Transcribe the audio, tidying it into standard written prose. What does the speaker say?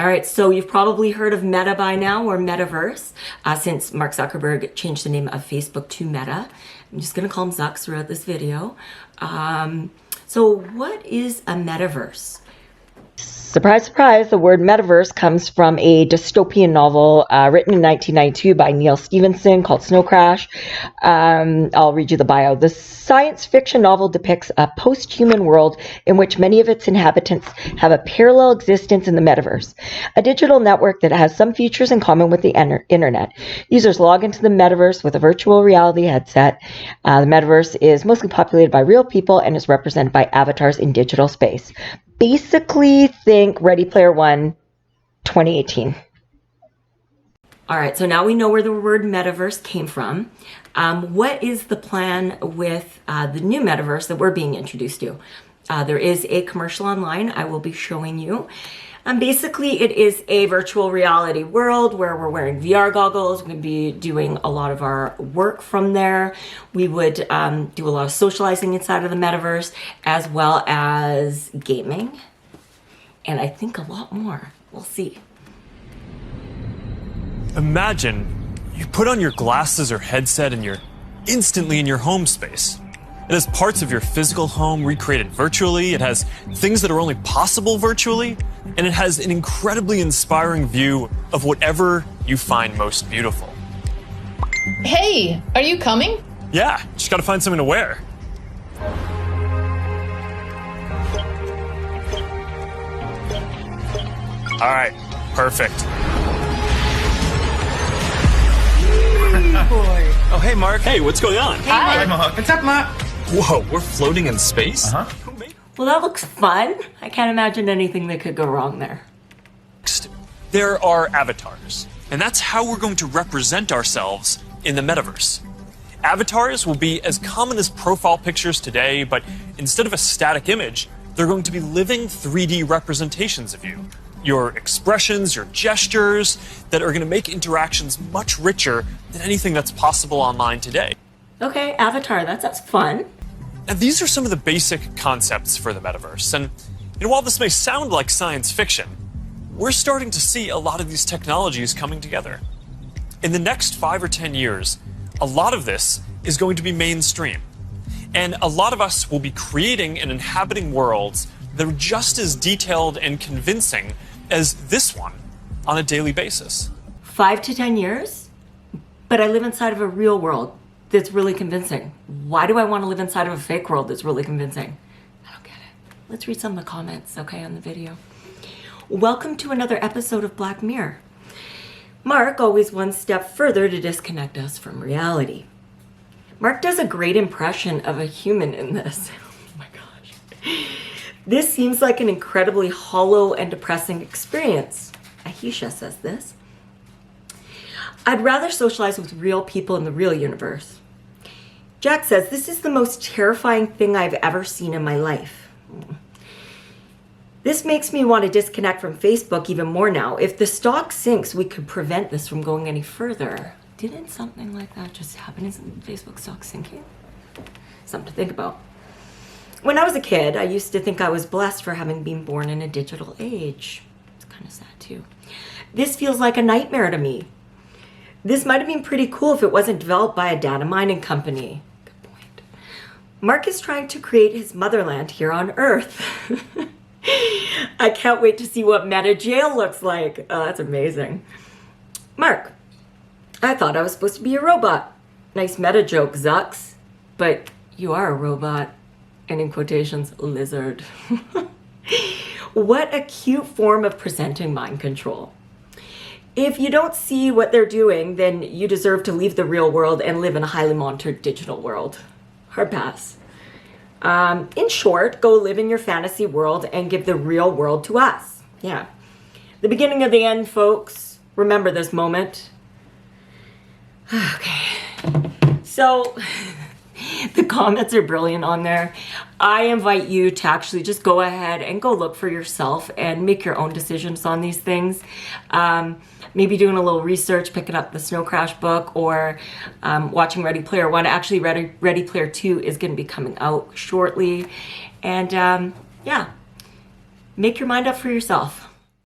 All right, so you've probably heard of Meta by now, or Metaverse, since Mark Zuckerberg changed the name of Facebook to Meta. I'm just gonna call him Zucks throughout this video. So what is a metaverse? Surprise, surprise, the word metaverse comes from a dystopian novel written in 1992 by Neil Stephenson called Snow Crash. I'll read you the bio. The science fiction novel depicts a post-human world in which many of its inhabitants have a parallel existence in the metaverse, a digital network that has some features in common with the internet. Users log into the metaverse with a virtual reality headset. The metaverse is mostly populated by real people and is represented by avatars in digital space. Basically, think Ready Player One 2018. All right, so now we know where the word metaverse came from. What is the plan with the new metaverse that we're being introduced to? There is a commercial online I will be showing you. Basically, it is a virtual reality world where we're wearing VR goggles. We're going to be doing a lot of our work from there. We would do a lot of socializing inside of the metaverse, as well as gaming. And I think a lot more. We'll see. Imagine you put on your glasses or headset and you're instantly in your home space. It has parts of your physical home recreated virtually. It has things that are only possible virtually. And it has an incredibly inspiring view of whatever you find most beautiful. Hey, are you coming? Yeah, just gotta find something to wear. All right, perfect. Oh, hey, Mark. Hey, what's going on? Hi. Mark. What's up, Mark? Whoa, we're floating in space? Uh-huh. Well, that looks fun. I can't imagine anything that could go wrong there. Next, there are avatars, and that's how we're going to represent ourselves in the metaverse. Avatars will be as common as profile pictures today, but instead of a static image, they're going to be living 3D representations of you. Your expressions, your gestures, that are going to make interactions much richer than anything that's possible online today. Okay, Avatar, that's fun. And these are some of the basic concepts for the metaverse. And while this may sound like science fiction, we're starting to see a lot of these technologies coming together. In the next 5 or 10 years, a lot of this is going to be mainstream. And a lot of us will be creating and inhabiting worlds that are just as detailed and convincing as this one on a daily basis. 5 to 10 years? But I live inside of a real world that's really convincing. Why do I want to live inside of a fake world that's really convincing? I don't get it. Let's read some of the comments, okay, on the video. Welcome to another episode of Black Mirror. Mark always one step further to disconnect us from reality. Mark does a great impression of a human in this. Oh my gosh. This seems like an incredibly hollow and depressing experience. Ahisha says this. I'd rather socialize with real people in the real universe. Jack says, this is the most terrifying thing I've ever seen in my life. This makes me want to disconnect from Facebook even more now. If the stock sinks, we could prevent this from going any further. Didn't something like that just happen? Isn't Facebook stock sinking? Something to think about. When I was a kid, I used to think I was blessed for having been born in a digital age. It's kind of sad too. This feels like a nightmare to me. This might have been pretty cool if it wasn't developed by a data mining company. Good point. Mark is trying to create his motherland here on Earth. I can't wait to see what Meta Jail looks like. Oh, that's amazing. Mark, I thought I was supposed to be a robot. Nice meta joke, Zucks. But you are a robot. And in quotations, lizard. What a cute form of presenting mind control. If you don't see what they're doing, then you deserve to leave the real world and live in a highly monitored digital world. Hard pass. In short, go live in your fantasy world and give the real world to us. Yeah. The beginning of the end, folks. Remember this moment. Okay. So, the comments are brilliant on there. I invite you to actually just go ahead and go look for yourself and make your own decisions on these things. Maybe doing a little research, picking up the Snow Crash book, or watching Ready Player One. Actually, Ready Player 2 is going to be coming out shortly. And yeah, make your mind up for yourself.